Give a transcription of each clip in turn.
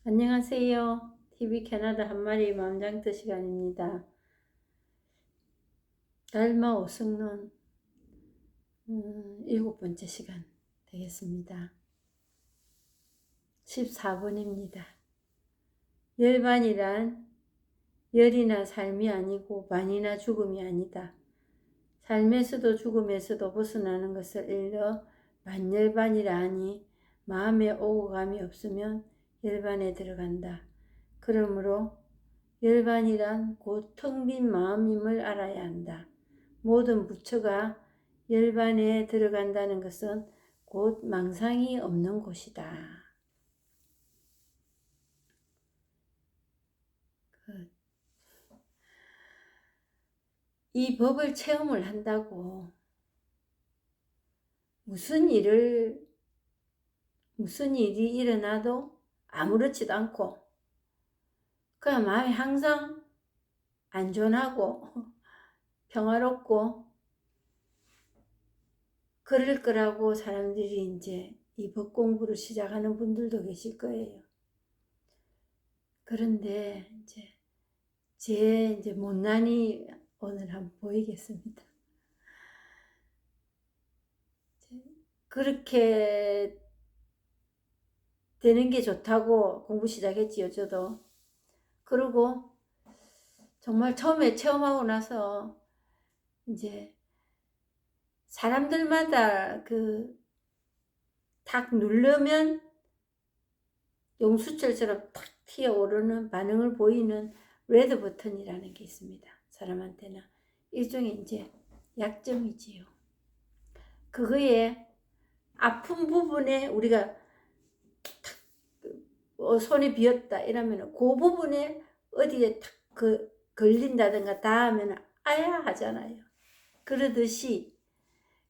안녕하세요. TV 캐나다 한마리 마음장터 시간입니다. 달마 오승론 7번째 시간 되겠습니다. 14번입니다. 열반이란 열이나 삶이 아니고 반이나 죽음이 아니다. 삶에서도 죽음에서도 벗어나는 것을 일러 반열반이라 하니 마음에 오고 감이 없으면 열반에 들어간다. 그러므로 열반이란 곧 텅 빈 마음임을 알아야 한다. 모든 부처가 열반에 들어간다는 것은 곧 망상이 없는 곳이다. 이 법을 체험을 한다고 무슨 일이 일어나도 아무렇지도 않고 그냥 마음이 항상 안전하고 평화롭고 그럴 거라고 사람들이 이제 이 법 공부를 시작하는 분들도 계실 거예요. 그런데 제 못난이 오늘 한번 보이겠습니다. 그렇게 되는 게 좋다고 공부 시작했지요, 저도. 그리고 정말 처음에 체험하고 나서 이제 사람들마다 탁 누르면 용수철처럼 탁 튀어오르는 반응을 보이는 레드 버튼이라는 게 있습니다. 사람한테는 일종의 이제 약점이지요. 그거에 아픈 부분에 우리가 손이 비었다 이러면 그 부분에 어디에 탁 걸린다든가 닿으면 아야 하잖아요. 그러듯이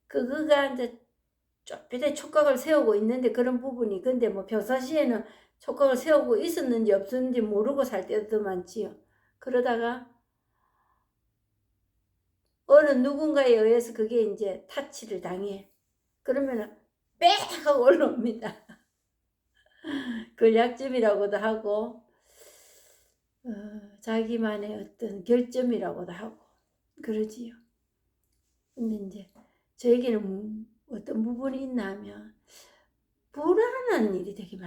그거가 이제 좁게 촉각을 세우고 있는데 그런 부분이 근데 뭐 평상시에는 촉각을 세우고 있었는지 없었는지 모르고 살 때도 많지요. 그러다가 어느 누군가에 의해서 그게 이제 타치를 당해. 그러면은 빽 하고 올라옵니다. 그걸 약점이라고도 하고 자기만의 어떤 결점이라고도 하고 그러지요. 근데 이제 저에게는 어떤 부분이 있나 하면 불안한 일이 되게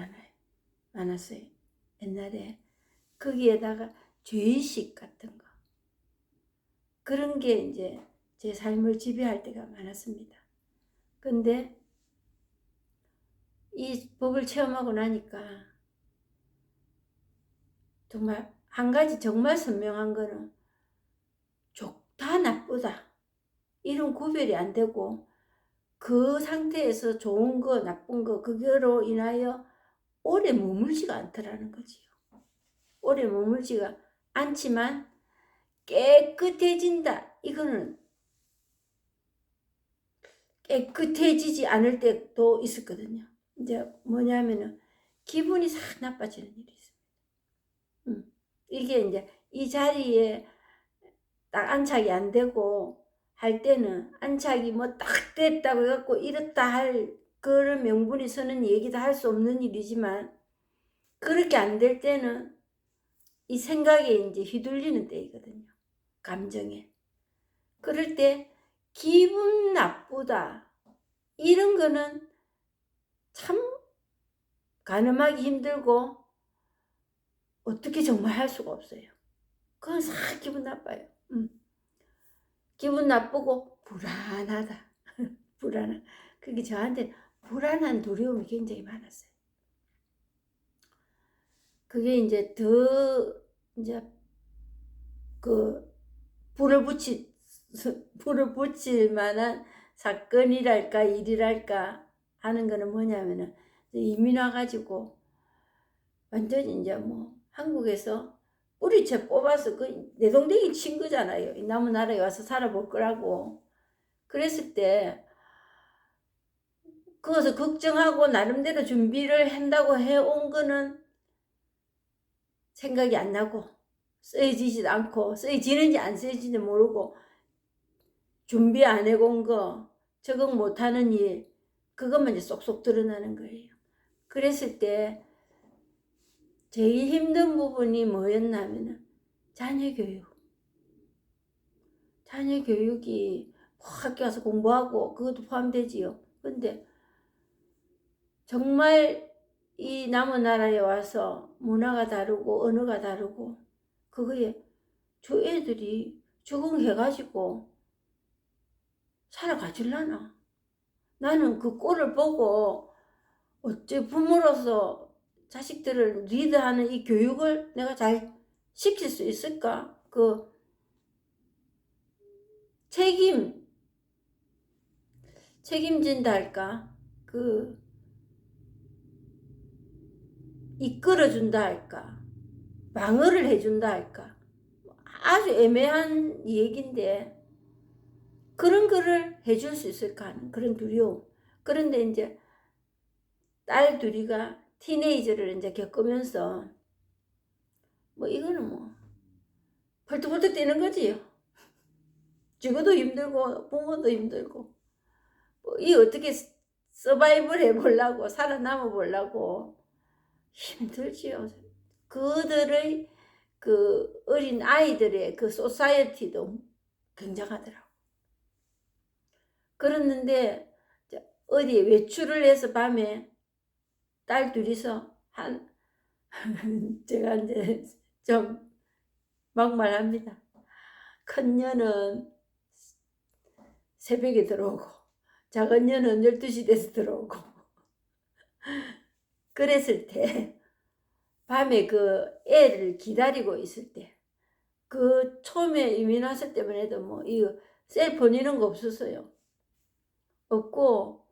많았어요. 옛날에 거기에다가 죄의식 같은 거 그런 게 이제 제 삶을 지배할 때가 많았습니다. 근데 이 법을 체험하고 나니까 정말 한 가지 정말 선명한 거는 좋다 나쁘다 이런 구별이 안 되고 그 상태에서 좋은 거 나쁜 거 그거로 인하여 오래 머물지가 않더라는 거지요. 오래 머물지가 않지만 깨끗해진다. 이거는 깨끗해지지 않을 때도 있었거든요. 이제 뭐냐면은 기분이 싹 나빠지는 일이 있어요. 이게 이제 이 자리에 딱 안착이 안 되고 할 때는 안착이 뭐 딱 됐다고 해갖고 이렇다 할 그런 명분이 서는 얘기도 할 수 없는 일이지만 그렇게 안 될 때는 이 생각에 이제 휘둘리는 때이거든요. 감정에. 그럴 때 기분 나쁘다 이런 거는 참 가늠하기 힘들고 어떻게 정말 할 수가 없어요. 그건 싹 기분 나빠요. 기분 나쁘고 불안하다. 불안한. 그게 저한테 불안한 두려움이 굉장히 많았어요. 그게 이제 더 이제 불을 붙일 만한 사건이랄까 일이랄까 하는 거는 뭐냐면은 이민 와가지고 완전히 이제 뭐 한국에서 뿌리채 뽑아서 그 내동댕이 친 거잖아요. 이 남은 나라에 와서 살아볼 거라고. 그랬을 때 그것을 걱정하고 나름대로 준비를 한다고 해온 거는 생각이 안 나고 쓰여지지도 않고 쓰여지는지 안 쓰여지는지 모르고 준비 안 해온 거 적응 못하는 일 그것만 이제 쏙쏙 드러나는 거예요. 그랬을 때 제일 힘든 부분이 뭐였냐면 자녀 교육. 자녀 교육이 학교 가서 공부하고 그것도 포함되지요. 근데 정말 이 남은 나라에 와서 문화가 다르고 언어가 다르고 그거에 저 애들이 적응해가지고 살아가질라나. 나는 그 꼴을 보고 어째 부모로서 자식들을 리드하는 이 교육을 내가 잘 시킬 수 있을까? 그 책임진다 할까? 그 이끌어준다 할까? 방어를 해준다 할까? 아주 애매한 얘기인데 그런 거를 해줄 수 있을까 하는 그런 두려움. 그런데 이제 딸 둘이가 티네이저를 이제 겪으면서 뭐 이거는 뭐 벌떡벌떡 뛰는 거지요. 죽어도 힘들고 부모도 힘들고 뭐 이 어떻게 서바이벌 해보려고 살아남아 보려고 힘들지요. 그들의 그 어린 아이들의 그 소사이어티도 굉장하더라고. 그랬는데 어디 외출을 해서 밤에 딸 둘이서 제가 이제 좀 막말합니다. 큰 년은 새벽에 들어오고 작은 년은 12시 돼서 들어오고 그랬을 때 밤에 그 애를 기다리고 있을 때 그 처음에 이민 왔을 때만 해도 뭐 이거 셀폰 이런 거 없었어요. 없고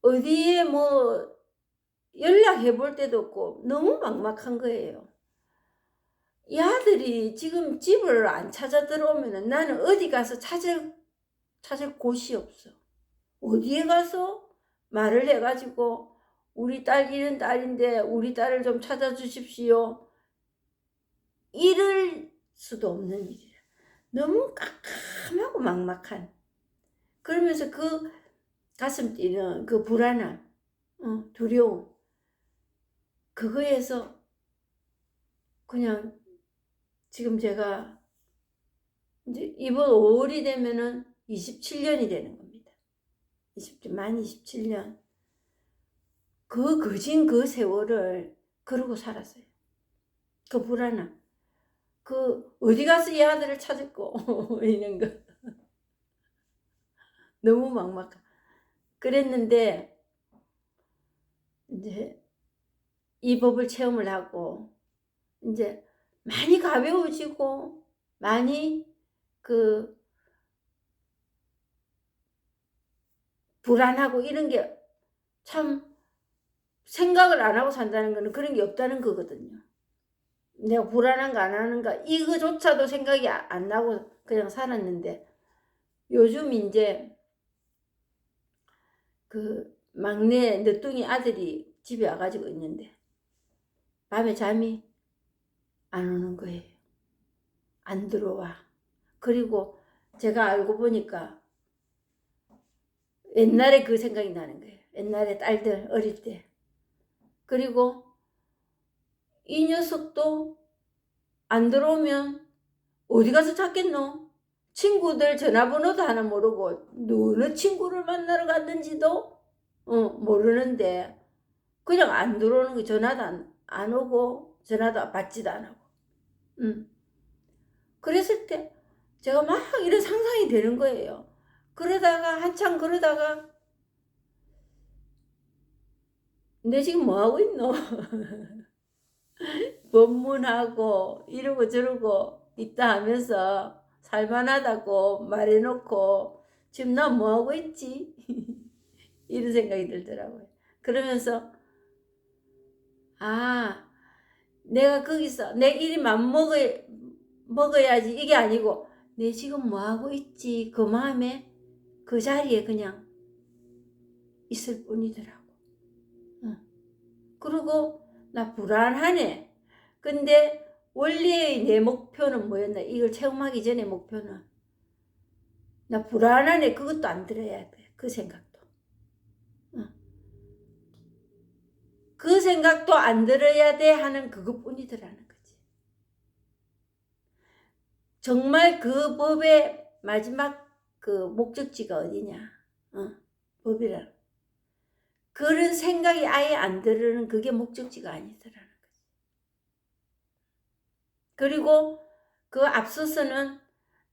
어디에 뭐 연락해 볼 때도 없고 너무 막막한 거예요. 이 아들이 지금 집을 안 찾아 들어오면 나는 어디 가서 찾을 곳이 없어. 어디에 가서 말을 해가지고 우리 딸 이런 딸인데 우리 딸을 좀 찾아주십시오. 이럴 수도 없는 일이야. 너무 깜깜하고 막막한. 그러면서 그 가슴 뛰는 그 불안함, 두려움. 그거에서 그냥 지금 제가 이제 이번 5월이 되면은 27년이 되는 겁니다. 만 27년. 그 거진 그 세월을 그러고 살았어요. 그 불안함. 그 어디 가서 이 아들을 찾을고 이런 거. 너무 막막한. 그랬는데 이제 이 법을 체험을 하고 이제 많이 가벼워지고 많이 그 불안하고 이런 게 참 생각을 안 하고 산다는 거는 그런 게 없다는 거거든요. 내가 불안한가 안 하는가 이거조차도 생각이 안 나고 그냥 살았는데 요즘 이제 그 막내 늦둥이 아들이 집에 와가지고 있는데 밤에 잠이 안 오는 거예요. 안 들어와. 그리고 제가 알고 보니까 옛날에 그 생각이 나는 거예요. 옛날에 딸들 어릴 때. 그리고 이 녀석도 안 들어오면 어디 가서 찾겠노? 친구들 전화번호도 하나 모르고 어느 친구를 만나러 갔는지도 모르는데 그냥 안 들어오는 거. 전화도 안 오고 전화도 받지도 안 하고. 그랬을 때 제가 막 이런 상상이 되는 거예요. 그러다가 한참 그러다가 내 지금 뭐 하고 있노? 법문하고 이러고 저러고 있다 하면서 살만하다고 말해놓고 지금 나 뭐 하고 있지? 이런 생각이 들더라고요. 그러면서 아, 내가 거기서 내 일이 먹어야지 이게 아니고 내 지금 뭐 하고 있지? 그 마음에 그 자리에 그냥 있을 뿐이더라고. 그리고 나 불안하네. 근데 원래의 내 목표는 뭐였나? 이걸 체험하기 전에 목표는 나 불안하네. 그것도 안 들어야 돼. 그 생각도. 그 생각도 안 들어야 돼 하는 그것뿐이더라는 거지. 정말 그 법의 마지막 그 목적지가 어디냐? 법이라. 그런 생각이 아예 안 들으는 그게 목적지가 아니더라는 거지. 그리고 그 앞서서는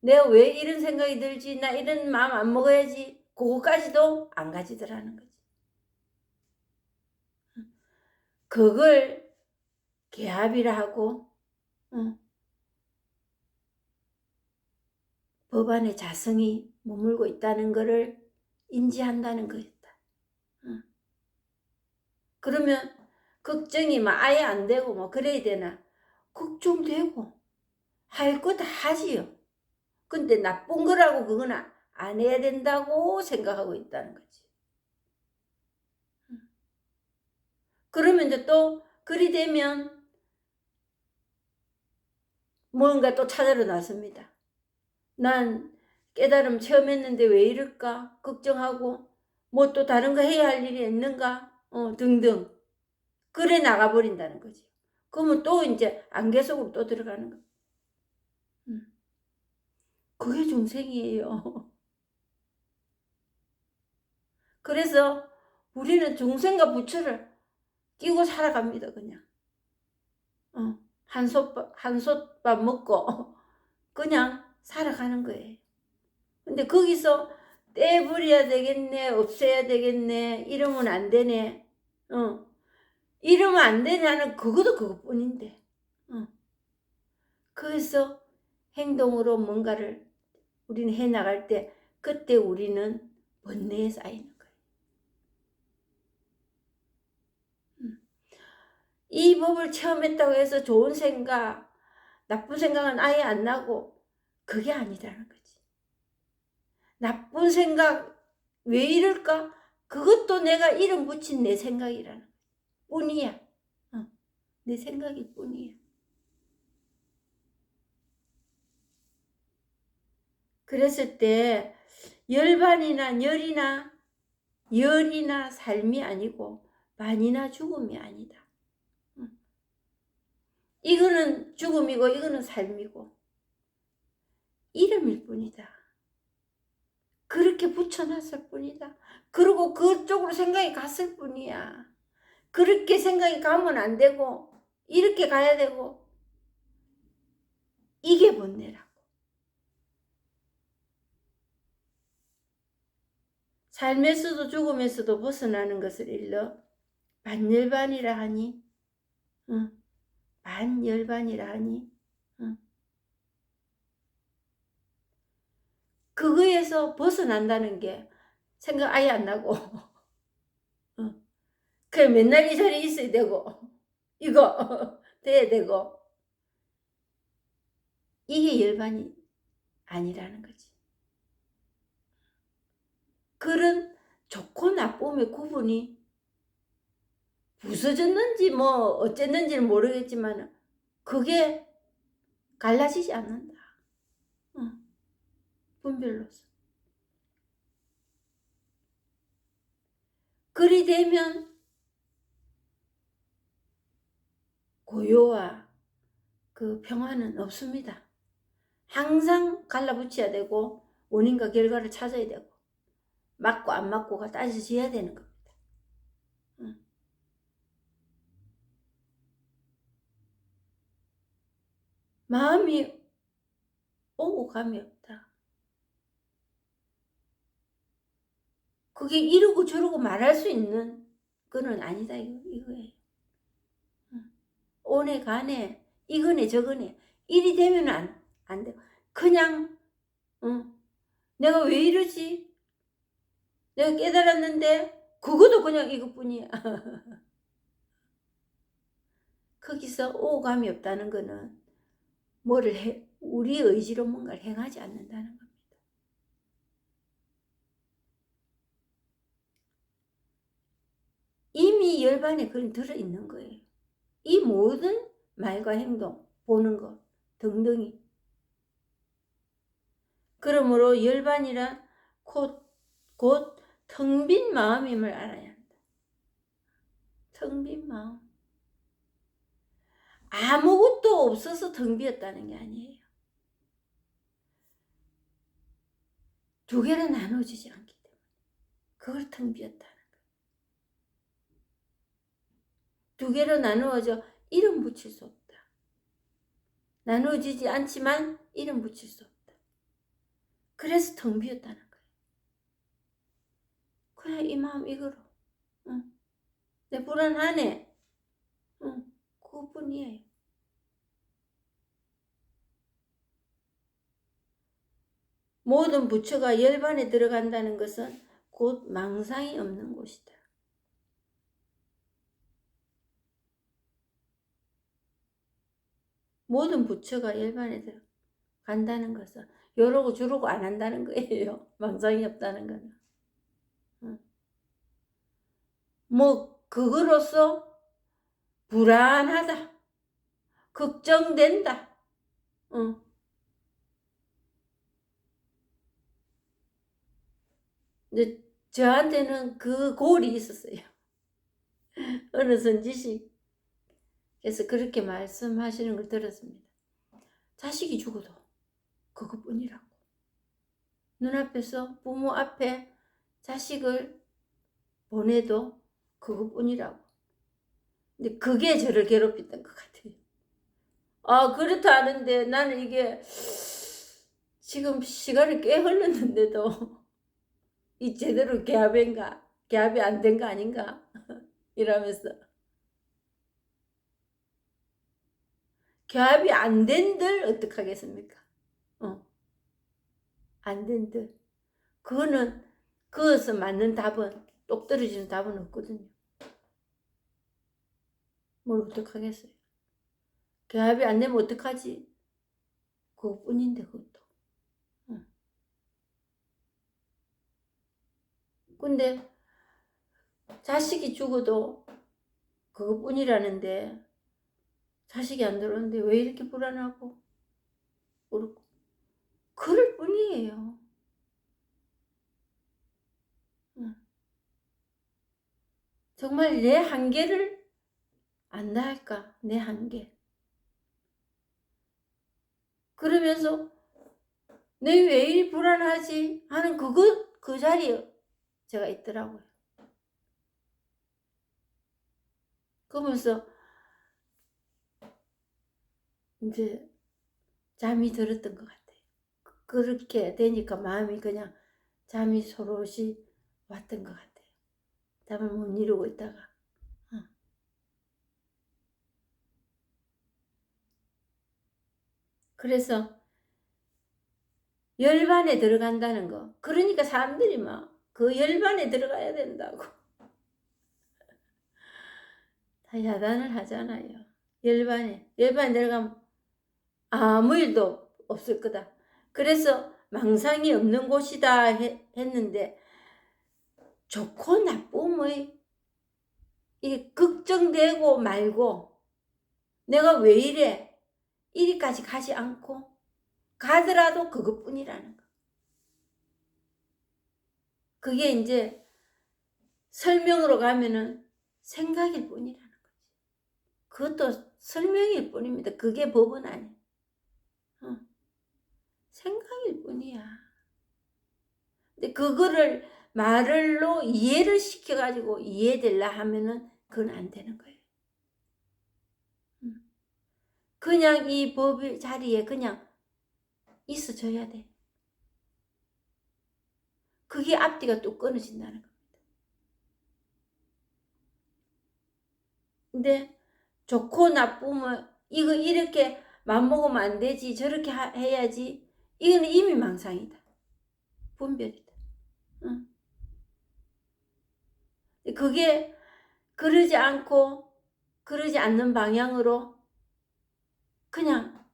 내가 왜 이런 생각이 들지? 나 이런 마음 안 먹어야지. 그거까지도 안 가지더라는 거지. 그걸 개합이라 하고 법 안에 자성이 머물고 있다는 것을 인지한다는 거였다. 그러면 걱정이 막 아예 안 되고 뭐 그래야 되나? 걱정되고 할 거 다 하지요. 근데 나쁜 거라고 그건 안 해야 된다고 생각하고 있다는 거지. 그러면 이제 또 그리 되면 뭔가 또 찾으러 나섭니다. 난 깨달음 체험했는데 왜 이럴까 걱정하고 뭐 또 다른 거 해야 할 일이 있는가 등등 그래 나가버린다는 거지. 그러면 또 이제 안개 속으로 또 들어가는 거. 그게 중생이에요. 그래서 우리는 중생과 부처를 끼고 살아갑니다. 그냥 한솥밥 먹고 그냥 살아가는 거예요. 근데 거기서 떼버려야 되겠네, 없애야 되겠네, 이러면 안 되네, 이러면 안 되네 하는 그것도 그것뿐인데, 그래서 행동으로 뭔가를 우리는 해나갈 때 그때 우리는 번뇌에 쌓이는 거예요. 이 법을 체험했다고 해서 좋은 생각, 나쁜 생각은 아예 안 나고 그게 아니라는 거지. 나쁜 생각 왜 이럴까? 그것도 내가 이름 붙인 내 생각이라는 뿐이야. 내 생각일 뿐이야. 그랬을 때 열반이나 열이나 삶이 아니고 반이나 죽음이 아니다. 이거는 죽음이고 이거는 삶이고 이름일 뿐이다. 그렇게 붙여놨을 뿐이다. 그리고 그쪽으로 생각이 갔을 뿐이야. 그렇게 생각이 가면 안 되고 이렇게 가야 되고 이게 번뇌라고. 삶에서도 죽음에서도 벗어나는 것을 일러 반열반이라 하니 반열반이라 하니 그거에서 벗어난다는 게 생각 아예 안 나고 그냥 맨날 이 자리에 있어야 되고 이거 돼야 되고 이게 열반이 아니라는 거지. 그런 좋고 나쁨의 구분이 부서졌는지 뭐 어쨌는지는 모르겠지만 그게 갈라지지 않는다. 분별로서. 그리 되면 고요와 그 평화는 없습니다. 항상 갈라붙여야 되고 원인과 결과를 찾아야 되고 맞고 안 맞고가 따져져야 되는 겁니다. 마음이 오고 감이 없다. 그게 이러고 저러고 말할 수 있는 그는 아니다 이거예요. 오네 가네 이거네 저거네 이리 되면 안 돼. 그냥 내가 왜 이러지? 내가 깨달았는데 그것도 그냥 이것뿐이야. 거기서 오감이 없다는 거는 우리 의지로 뭔가를 행하지 않는다는 겁니다. 이미 열반에 그건 들어있는 거예요. 이 모든 말과 행동, 보는 것 등등이. 그러므로 열반이란 곧 텅 빈 마음임을 알아야 한다. 텅 빈 마음. 아무것도 없어서 텅 비었다는 게 아니에요. 두 개로 나눠지지 않기 때문에 그걸 텅 비었다는 거예요. 두 개로 나누어져 이름 붙일 수 없다. 나누어지지 않지만 이름 붙일 수 없다. 그래서 텅 비었다는 거예요. 그냥 이 마음 이거로. 응. 내 불안하네. 응. 그것뿐이에요. 모든 부처가 열반에 들어간다는 것은 곧 망상이 없는 곳이다. 모든 부처가 열반에 들어간다는 것은 요러고 저러고 안 한다는 거예요. 망상이 없다는 거는. 뭐 그거로서 불안하다. 걱정된다. 이제 저한테는 그 골이 있었어요. 어느 선지식께서 그렇게 말씀하시는 걸 들었습니다. 자식이 죽어도 그것뿐이라고. 눈앞에서 부모 앞에 자식을 보내도 그것뿐이라고. 근데 그게 저를 괴롭혔던 것 같아요. 아, 그렇다 하는데 나는 이게 지금 시간이 꽤 흘렀는데도 이 제대로 개합이 안 된 거 아닌가 이러면서 개합이 안 된들 어떡하겠습니까? 안 된들 그것은 맞는 답은 똑 떨어지는 답은 없거든요. 뭘 어떡하겠어요? 개합이 안 되면 어떡하지? 그것뿐인데 그것도. 근데 자식이 죽어도 그것뿐이라는데 자식이 안 들어오는데 왜 이렇게 불안하고 그렇고 그럴 뿐이에요. 정말 내 한계를 안다 할까? 내 한계. 그러면서 내 왜 이리 불안하지? 하는 그 자리에 제가 있더라고요. 그러면서 이제 잠이 들었던 것 같아요. 그렇게 되니까 마음이 그냥 잠이 소롯이 왔던 것 같아요. 잠을 못 이루고 있다가. 그래서 열반에 들어간다는 거. 그러니까 사람들이 막 그 열반에 들어가야 된다고. 다 야단을 하잖아요. 열반에 들어가면 아무 일도 없을 거다. 그래서 망상이 없는 곳이다 했는데 좋고 나쁨의 이게 걱정되고 말고 내가 왜 이래 이리까지 가지 않고 가더라도 그것뿐이라는 거. 그게 이제 설명으로 가면은 생각일 뿐이라는 거지. 그것도 설명일 뿐입니다. 그게 법은 아니야. 생각일 뿐이야. 근데 그거를 말로 이해를 시켜가지고 이해되려 하면은 그건 안 되는 거예요. 그냥 이 법의 자리에 그냥 있어줘야 돼. 그게 앞뒤가 또 끊어진다는 겁니다. 근데 좋고 나쁨은 이거 이렇게 맘먹으면 안 되지 저렇게 해야지 이거는 이미 망상이다. 분별이다. 응. 그게 그러지 않고 그러지 않는 방향으로 그냥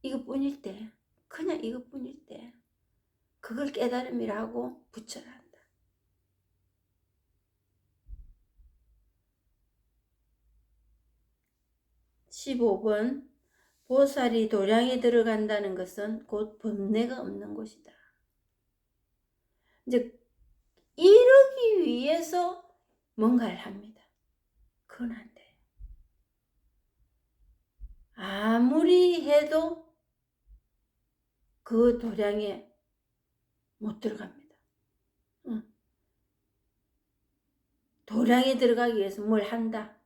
이것뿐일 때 그냥 이것뿐일 때 그걸 깨달음이라고 붙여라 한다. 15번 보살이 도량에 들어간다는 것은 곧 번뇌가 없는 곳이다. 이제 이러기 위해서 뭔가를 합니다. 그건 안 돼. 아무리 해도 그 도량에 못 들어갑니다. 응. 도량에 들어가기 위해서 뭘 한다.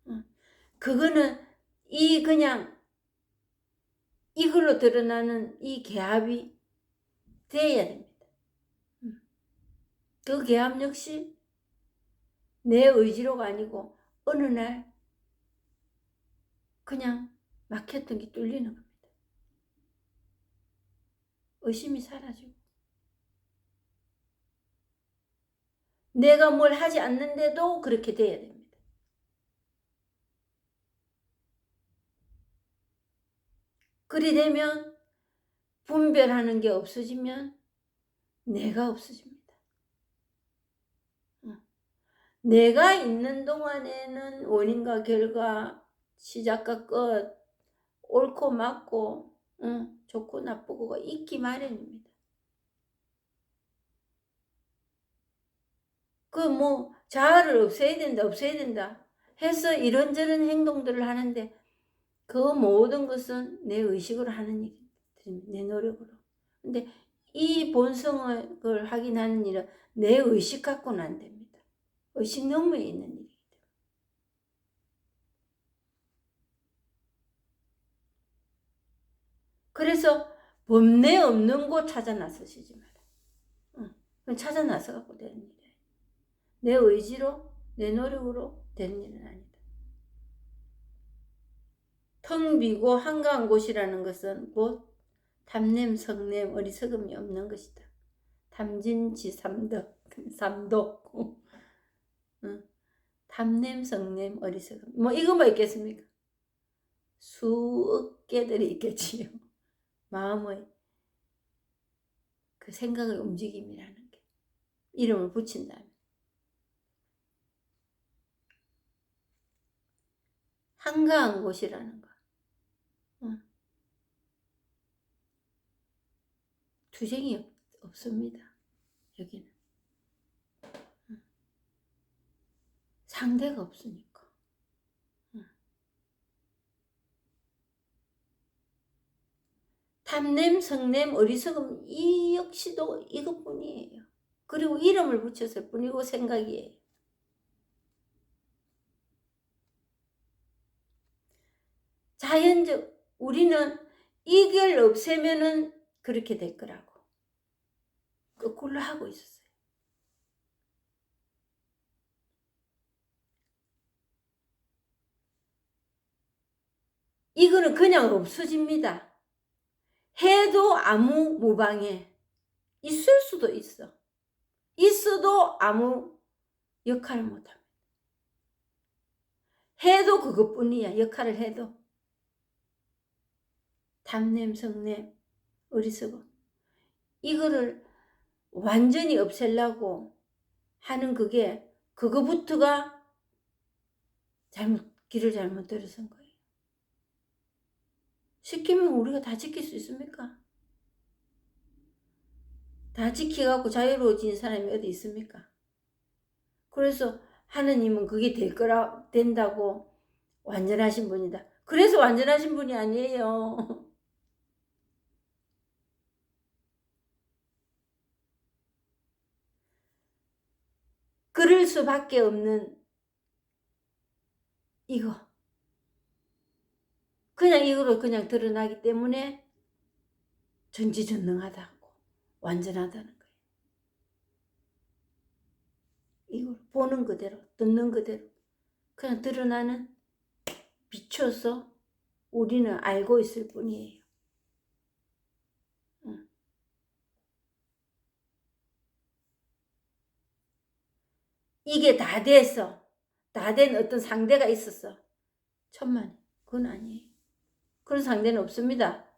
응. 그거는 그냥 이걸로 드러나는 이 계합이 돼야 됩니다. 그 계합 역시 내 의지로가 아니고 어느 날 그냥 막혔던 게 뚫리는 겁니다. 의심이 사라지고 내가 뭘 하지 않는데도 그렇게 돼야 됩니다. 그리 되면 분별하는 게 없어지면 내가 없어집니다. 내가 있는 동안에는 원인과 결과, 시작과 끝, 옳고 맞고, 좋고 나쁘고가 있기 마련입니다. 자아를 없애야 된다 해서 이런저런 행동들을 하는데 그 모든 것은 내 의식으로 하는 일입니다. 내 노력으로. 근데 이 본성을 확인하는 일은 내 의식 갖고는 안 됩니다. 의식 너머에 있는 일이기 때문에. 그래서 본내 없는 곳 찾아 나서시지 마라. 찾아 나서 갖고 되는 일이에요. 내 의지로, 내 노력으로 되는 일은 아니다. 텅 비고 한가한 곳이라는 것은 곧 탐냄, 성냄, 어리석음이 없는 것이다. 탐진지삼덕, 삼독. 탐냄, 성냄, 어리석음. 이거만 있겠습니까? 수억 개들이 있겠지요. 마음의 그 생각의 움직임이라는 게. 이름을 붙인다면. 한가한 곳이라는 거. 투쟁이 없습니다. 여기는. 상대가 없으니까. 탐냄, 성냄, 어리석음 이 역시도 이것뿐이에요. 그리고 이름을 붙였을 뿐이고 생각이에요. 자연적 우리는 이걸 없애면은 그렇게 될 거라고 거꾸로 하고 있었어요. 이거는 그냥 없어집니다. 해도 아무 무방해. 있을 수도 있어. 있어도 아무 역할을 못합니다. 해도 그것뿐이야. 역할을 해도. 탐냄, 성냄, 어리석음. 이거를 완전히 없애려고 하는 그거부터가 길을 잘못 들어선 거예요. 시키면 우리가 다 지킬 수 있습니까? 다 지켜갖고 자유로워진 사람이 어디 있습니까? 그래서 하느님은 그게 된다고 완전하신 분이다. 그래서 완전하신 분이 아니에요. 그럴 수밖에 없는 이거. 그냥 이거로 그냥 드러나기 때문에 전지전능하다고 완전하다는 거예요. 이걸 보는 그대로 듣는 그대로 그냥 드러나는 비춰서 우리는 알고 있을 뿐이에요. 이게 다 돼서 다 된 어떤 상대가 있었어. 천만에 그건 아니에요. 그런 상대는 없습니다.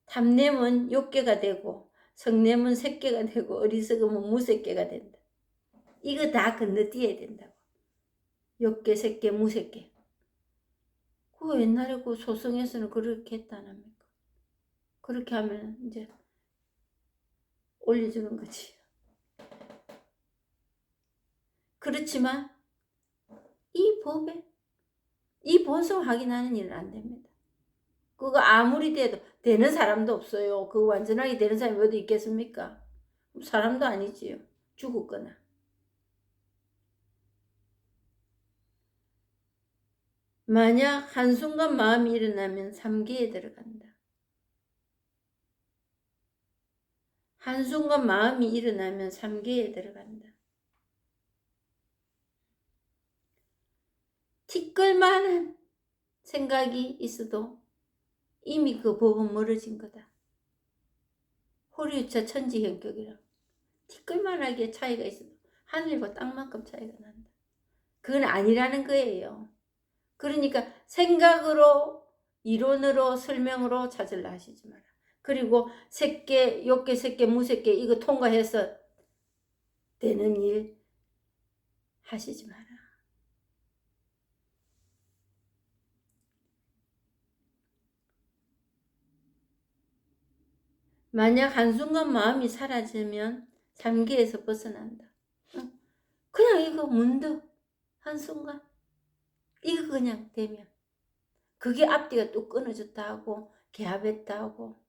탐냄은 욕계가 되고 성냄은 색계가 되고 어리석음은 무색계가 된다. 이거 다 건너뛰어야 된다고. 욕계, 색계, 무색계. 그거 옛날에 그 소승에서는 그렇게 했다랍니까? 그렇게 하면 이제 올려주는 거지. 그렇지만 이 법에 이 본성 확인하는 일은 안 됩니다. 그거 아무리 돼도 되는 사람도 없어요. 그거 완전하게 되는 사람이 어디 있겠습니까? 사람도 아니지요. 죽었거나. 만약 한순간 마음이 일어나면 삼계에 들어간다. 한순간 마음이 일어나면 삼계에 들어간다. 티끌만한 생각이 있어도 이미 그 법은 멀어진 거다. 호리우차 천지현격이라. 티끌만하게 차이가 있어도 하늘과 땅만큼 차이가 난다. 그건 아니라는 거예요. 그러니까 생각으로, 이론으로, 설명으로 찾으려 하시지 마라. 그리고 새끼, 욕계, 새끼, 무새끼 이거 통과해서 되는 일 하시지 마라. 만약 한순간 마음이 사라지면 삼계에서 벗어난다. 그냥 이거 문득 한순간 이거 그냥 되면 그게 앞뒤가 또 끊어졌다 하고 개합했다 하고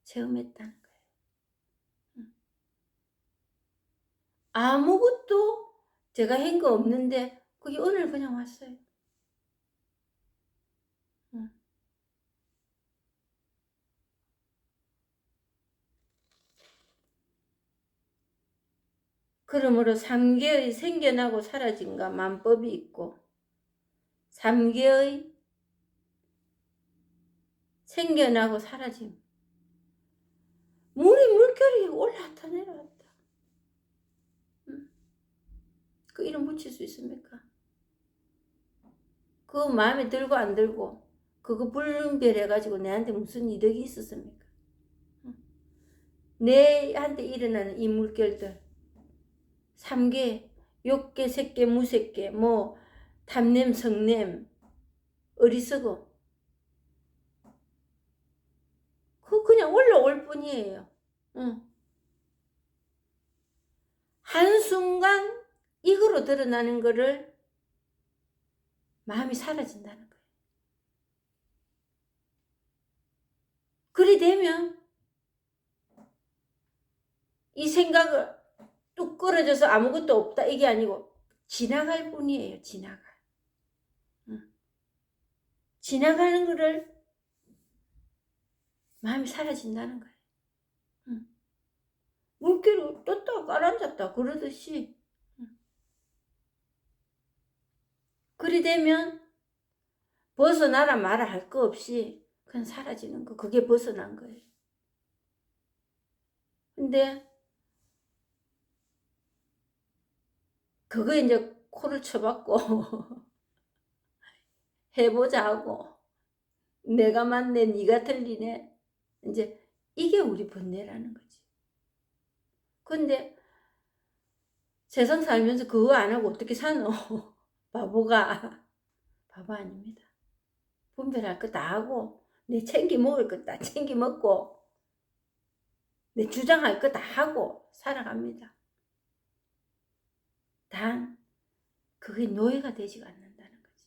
체험했다는 거예요. 아무것도 제가 한 거 없는데 그게 오늘 그냥 왔어요. 그러므로 삼계의 생겨나고 사라짐과 만법이 있고 삼계의 생겨나고 사라짐. 물결이 올라왔다 내려왔다. 그 이름 붙일 수 있습니까? 그거 마음에 들고 안 들고 그거 불분별해가지고 내한테 무슨 이득이 있었습니까? 내한테 일어나는 이 물결들 삼계, 욕계, 색계, 무색계, 뭐 탐냄, 성냄, 어리석어 그거 그냥 올라올 뿐이에요. 한순간 이거로 드러나는 거를 마음이 사라진다는 거예요. 그리 되면 이 생각을 뚝 끊어져서 아무것도 없다 이게 아니고 지나갈 뿐이에요. 지나가는 거를 마음이 사라진다는 거예요. 물결이 떴다 가라앉았다 그러듯이 그리 되면 벗어나라 말아 할 거 없이 그냥 사라지는 거 그게 벗어난 거예요. 근데 그거 이제 코를 쳐박고 해보자 하고 내가 맞네 네가 틀리네 이제 이게 우리 번뇌라는 거지. 근데 세상 살면서 그거 안 하고 어떻게 사노? 바보가. 바보 아닙니다. 분별할 거 다 하고 내 챙겨 먹을 거 다 챙겨 먹고 내 주장할 거 다 하고 살아갑니다. 단 그게 노예가 되지가 않는다는 거지.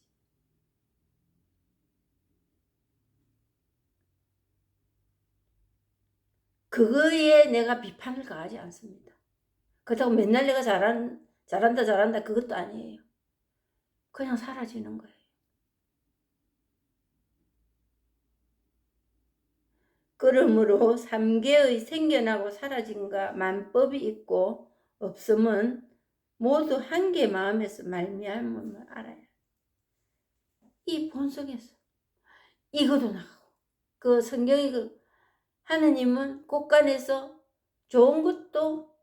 그거에 내가 비판을 가하지 않습니다. 그렇다고 맨날 내가 잘한다 그것도 아니에요. 그냥 사라지는 거예요. 그러므로 삼계의 생겨나고 사라짐과 만법이 있고 없음은 모두 한계 마음에서 말미암음을 알아야 이 본성에서 이것도 나가고 그 성경이 그 하느님은 곳간에서 좋은 것도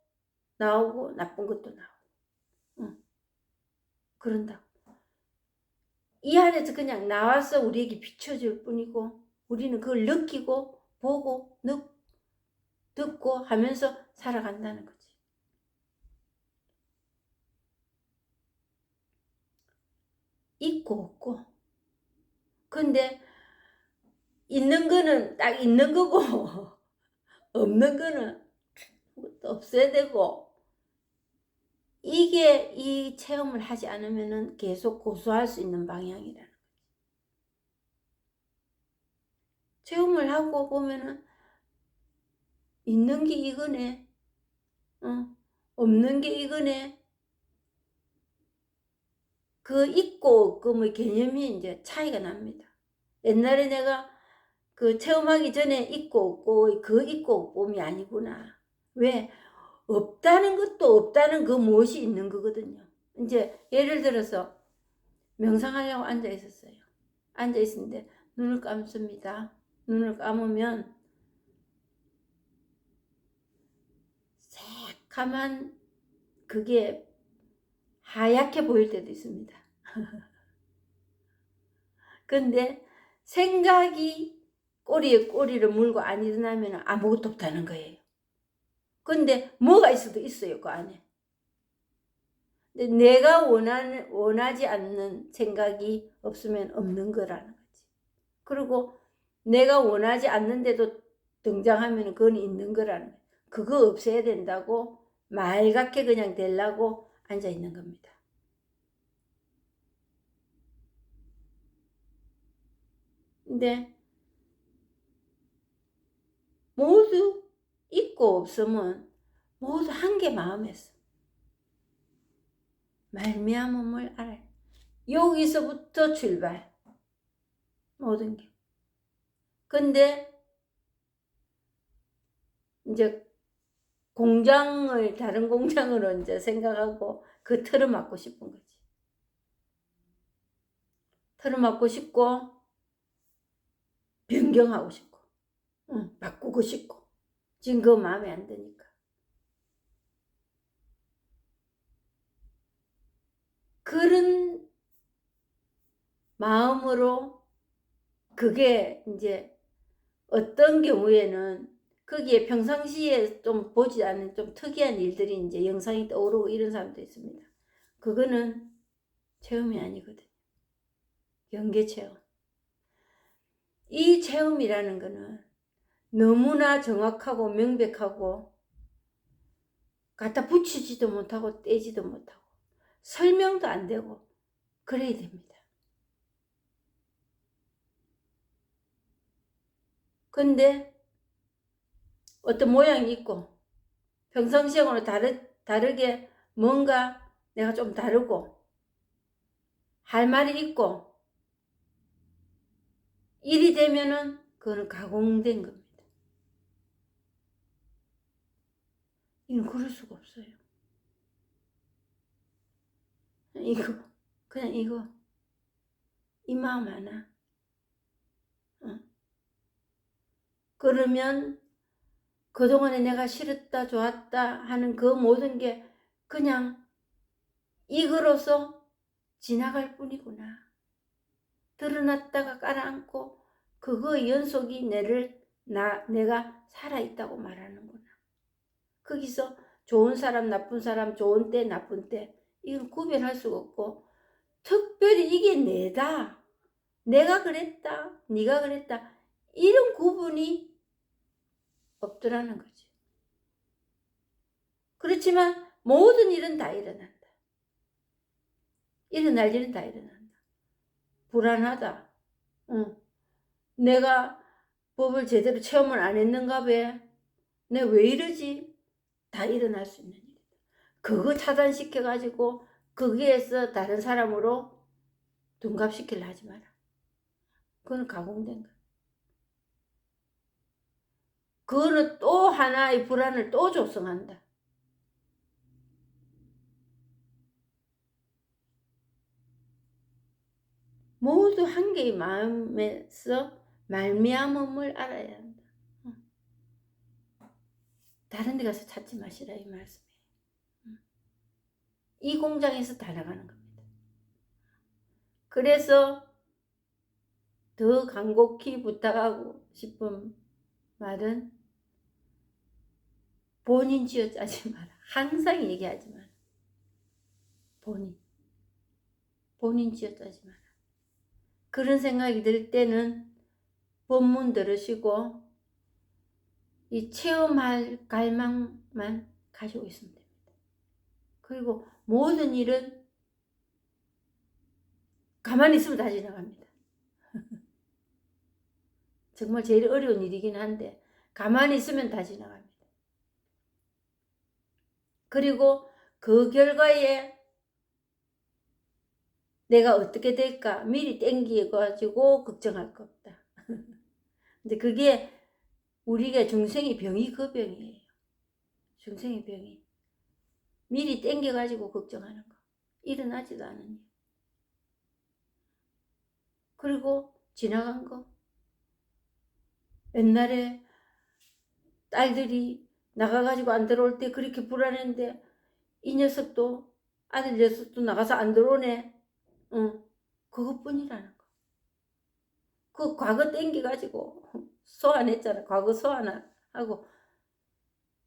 나오고 나쁜 것도 나오고 그런다고 이 안에서 그냥 나와서 우리에게 비춰줄 뿐이고 우리는 그걸 느끼고 보고 듣고 하면서 살아간다는 거지. 있고 없고 근데 있는 거는 딱 있는 거고 없는 거는 없어야 되고 이게 이 체험을 하지 않으면은 계속 고수할 수 있는 방향이라는 거지. 체험을 하고 보면은 있는 게 이거네, 없는 게 이거네. 그 있고 없고의 개념이 이제 차이가 납니다. 옛날에 내가 그 체험하기 전에 있고 없고 그 있고 없고이 아니구나. 왜? 없다는 것도 없다는 그 무엇이 있는 거거든요. 이제 예를 들어서 명상하려고 앉아 있었어요. 앉아 있었는데 눈을 감습니다. 눈을 감으면 새카만 그게 하얗게 보일 때도 있습니다. 근데 생각이 꼬리에 꼬리를 물고 안 일어나면 아무것도 없다는 거예요. 근데 뭐가 있어도 있어요, 그 안에. 근데 내가 원하지 않는 생각이 없으면 없는 거라는 거지. 그리고 내가 원하지 않는데도 등장하면 그건 있는 거라는 거예요. 그거 없애야 된다고 맑게 그냥 되려고 앉아 있는 겁니다. 근데 모두 있고 없으면 모두 한 개 마음에서 말미암음을 알아요. 여기서부터 출발. 모든 게. 근데 이제 공장을 다른 공장으로 이제 생각하고 그 틀을 막고 싶은 거지. 틀을 막고 싶고 변경하고 싶고 바꾸고 싶고 지금 그거 마음에 안 드니까. 그런 마음으로 그게 이제 어떤 경우에는 거기에 평상시에 좀 보지 않는 좀 특이한 일들이 이제 영상이 떠오르고 이런 사람도 있습니다. 그거는 체험이 아니거든요. 연계 체험. 이 체험이라는 거는 너무나 정확하고 명백하고 갖다 붙이지도 못하고 떼지도 못하고 설명도 안 되고 그래야 됩니다. 근데 어떤 모양이 있고 평상시하고는 다르게 뭔가 내가 좀 다르고 할 말이 있고 일이 되면은 그거는 가공된 겁니다. 이건 그럴 수가 없어요. 이거 그냥 이거 이 마음 하나. 그러면 그동안에 내가 싫었다 좋았다 하는 그 모든 게 그냥 이거로서 지나갈 뿐이구나. 드러났다가 깔아앉고 그거 연속이 내가 살아있다고 말하는구나. 거기서 좋은 사람 나쁜 사람 좋은 때 나쁜 때 이건 구별할 수가 없고 특별히 이게 내다 내가 그랬다 네가 그랬다 이런 구분이 없더라는 거지. 그렇지만 모든 일은 다 일어난다. 일어날 일은 다 일어난다. 불안하다. 내가 법을 제대로 체험을 안 했는가 봐. 내가 왜 이러지? 다 일어날 수 있는 일이다. 그거 차단시켜가지고 거기에서 다른 사람으로 둔갑시키려 하지 마라. 그건 가공된 거야. 그거는 또 하나의 불안을 또 조성한다. 모두 한 개의 마음에서 말미암음을 알아야 한다. 다른 데 가서 찾지 마시라 이 말씀이에요. 이 공장에서 다 나가는 겁니다. 그래서 더 간곡히 부탁하고 싶은 말은 본인 쥐어짜지 마라. 항상 얘기하지 마라. 본인 쥐어짜지 마라. 그런 생각이 들 때는 본문 들으시고 이 체험할 갈망만 가지고 있으면 됩니다. 그리고 모든 일은 가만히 있으면 다 지나갑니다. 정말 제일 어려운 일이긴 한데 가만히 있으면 다 지나갑니다. 그리고 그 결과에 내가 어떻게 될까 미리 땡겨가지고 걱정할 거 없다. 근데 그게 우리가 중생의 병이 그 병이에요. 중생의 병이. 미리 땡겨가지고 걱정하는 거. 일어나지도 않은 일. 그리고 지나간 거. 옛날에 딸들이 나가가지고 안 들어올 때 그렇게 불안했는데 이 녀석도 아들 녀석도 나가서 안 들어오네. 응. 그것뿐이라는 거. 그 과거 땡겨가지고 소환했잖아. 과거 소환하고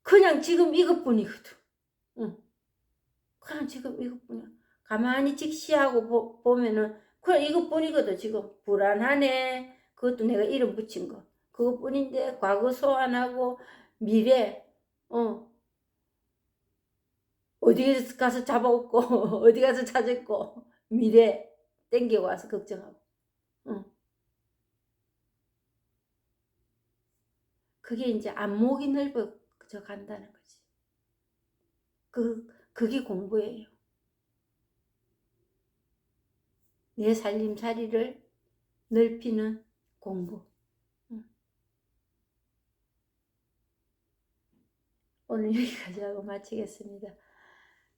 그냥 지금 이것뿐이거든. 응. 그냥 지금 이것뿐이야. 가만히 직시하고 보면은 그냥 이것뿐이거든. 지금 불안하네. 그것도 내가 이름 붙인 거. 그것뿐인데 과거 소환하고 미래 어디 가서 잡아올고 어디 가서 찾았고 미래 땡겨와서 걱정하고 그게 이제 안목이 넓어져 간다는 거지. 그게 공부예요. 내 살림살이를 넓히는 공부. 오늘 여기까지 하고 마치겠습니다.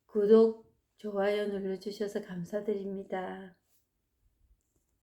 구독, 좋아요 눌러주셔서 감사드립니다.